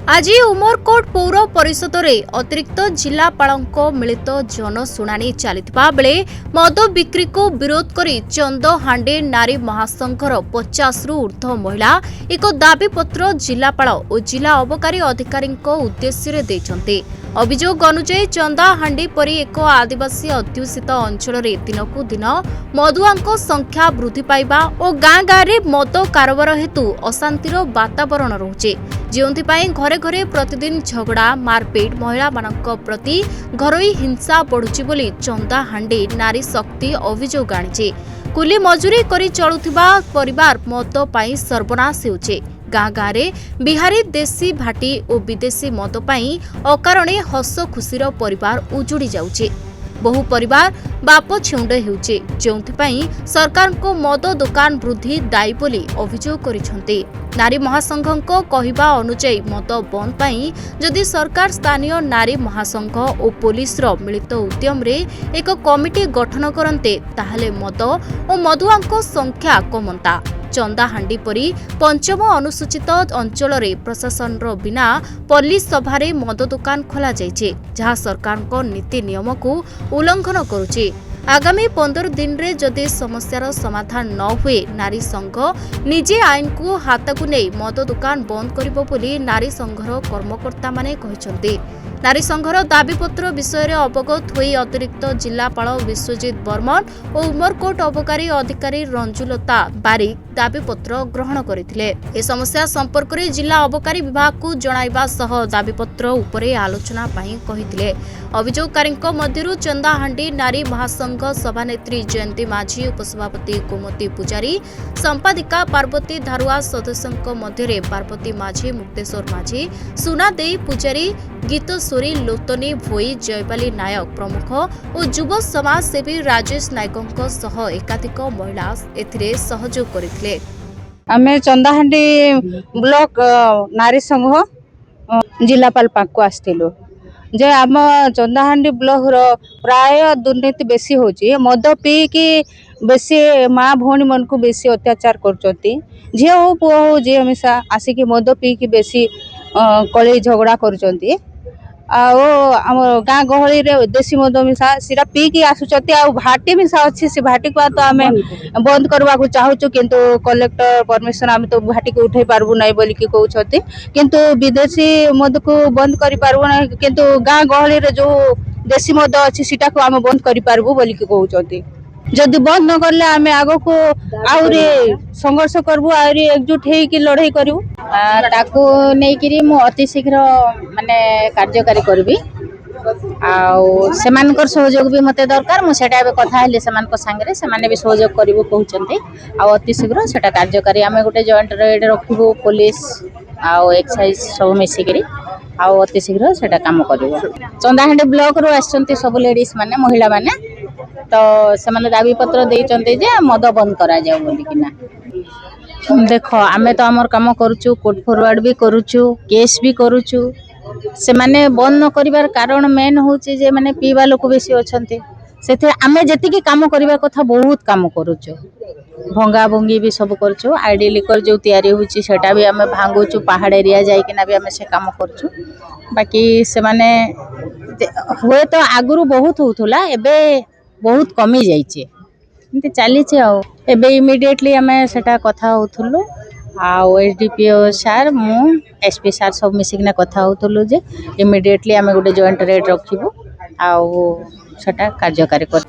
आज उमरकोट पौर परिषद में अतिरिक्त जिलापाल मिलित जनशुणाणी चलता बेले मद बिक्री को विरोध कर चंदहांडी नारी महासंघर 50 रु ऊर्ध्व महिला एक दाबीपत्र जिलापाल और जिला अबकारी अधिकारी उद्देश्य देते। अभियोग अनुଯାୟୀ चंदाहांडी परी एक आदिवासी अध्युषित अंचल दिनकू दिन मदुआ संख्या वृद्धि पाइबा और गाँ गाँव मद कारोबार हेतु अशांतिर वातावरण रोचे, जोंथिपाई घरे घरे प्रतिदिन झगड़ा मारपीट महिला मानक प्रति घरोई हिंसा बढ़ुची बोली चंदाहांडी नारी शक्ति अभियोग आनिছে। कुली मजूरी करी चलुथिबा परिवार मद पाई सर्वनाश हेउचे। गाँ गाँव बिहारी देशी भाटी और विदेशी मद पाई अकारणे हस खुशीर परिवार उजुड़ी जाउचे। बहु परिवार बाप छेउंड हेउचे, जोंथिपाई सरकार को मद दुकान वृद्धि दायी बोली अभियोग करिसेंते। नारी महासंघको कहिबा अनुଯାୟୀ मद बंद पाई जदि सरकार स्थानीय नारी महासंघ और पुलिस रो मिलित उद्यम रे एक कमिटी गठन करन्ते ताहले मद और मदुआंको संख्या कमंता। चंदाहांडी परी पंचम अनुसूचित अंचल रे प्रशासन रो बिना पल्ली सभारे मद दुकान खोला जाइछे, जहाँ सरकार को नीति नियम को उल्लंघन करुचे। आगामी 15 दिन रे जदि समस्यार समाधान न हुए नारी संघ निजे आईन को हाथ को नहीं मद दुकान बंद करिबो बोली नारी संघर कर्मकर्ता माने कहिसंते। नारी संघर दाबीपत्र विषय अवगत हुई अतिरिक्त जिलापाल विश्वजित बर्मन और उमरकोट अबकारी अधिकारी रंजुलता बारिक दाबीपत्र ग्रहण करथिले। ए समस्या संपर्क में जिला अबकारी विभाग को जणाइबा सह दाबीपत्र उपरे आलोचना पाई कहिथिले। अभियोगकारी मध्यरु चंदाहांडी नारी महासंघ सभानेत्री जयंती माझी, उपसभापति कुमती पुजारी, संपादिका पार्वती धारुआ, सदस्यों मध्य पार्वती माझी, मुक्तेश्वर माझी, सुना देई पुजारी, गीतस्वरी लोतनी भोई, जयपाली नायक प्रमुख और युव समाजसेवी राजेश नायकों सह एकाधिक महिला एथिरे सहयोग करथिले। आमे चंदाहांडी ब्लॉक नारी संघ जिलापाल पाक आसथिलु जे आम चंदाहांडी ब्लॉक रो प्राय दुर्नीति बेसी होची। मद पी कि बेसी माँ भौणी मन को बेसी अत्याचार करचोती। झियो हो पुओ हो जे हमेशा आसिकी मद पी कि बेसी कलई झगड़ा करचोती। आओ आम गाँ गहली रे देशी मद मिसा सिरा पी कि आसुचती। आ भाटी मिसा अच्छी से भाटी को तो आमे बंद करबा को चाहूचु, किंतु कलेक्टर परमिशन आमे तो भाटी को उठै पारबु नै बोली कि कहउछती, किंतु विदेशी मद को बंद करि पारबु नै, किंतु गाँ गहली रे जो देशी मद अछि सिटा को आमे बंद करि पारबु बोली कि कहउछती। जदि बंद न करले आमे आगो को आउरी संघर्ष करबु, आउरी एकजुट हेई कि लड़ाई करबु। ताकू नै करी मु अति शीघ्र माने कार्यकारी करबी। आउ सेमानकर सहयोग भी मते दरकार। मु सेटा बे कथा हेले सेमानक संगे से माने भी सहयोग करबो कहउचंती। आउ अति शीघ्र सेटा कार्यकारी आमे गोटे जॉइंट रेड रखिबो, पुलिस आउ एक्साइज सब मिसी करी आउ अति शीघ्र सेटा काम करबो। चंदाहांडी ब्लॉक रो आछंती सब लेडीज माने महिला माने, तो सेमाने दाबी पत्र देइचंती जे मद बंद करा जाऊ बोली किना। देखो आमे तो हमर काम करूचु, कोर्ट फॉरवर्ड भी करूचु, केस भी करूचु। से माने बंद न करिवार कारण मेन होची जे माने पीवा लोक बेसी अछंती। सेथे आमे जति काम करिवा कथा बहुत काम करूचु। भंगा भंगी भी सब करूचु। आईडी लिकर जो तयारी होची सेटा भी आमे भांगुचु, पहाड़ एरिया जाई किना भी आमे से काम करूचु। बाकी से माने होए तो आगुरु बहुत होथुला, एबे बहुत कमी जाईचे। एंते चली एबे इमिडिएटली आमे सेटा कथा होथुलु। आउ एसडीपीओ सार मु एसपी सार सब मिसिकना कथा होथुलु जे इमिडिएटली आमे गोटे जॉइंट रेड रखिबो आउ सेटा कार्यकारी कर।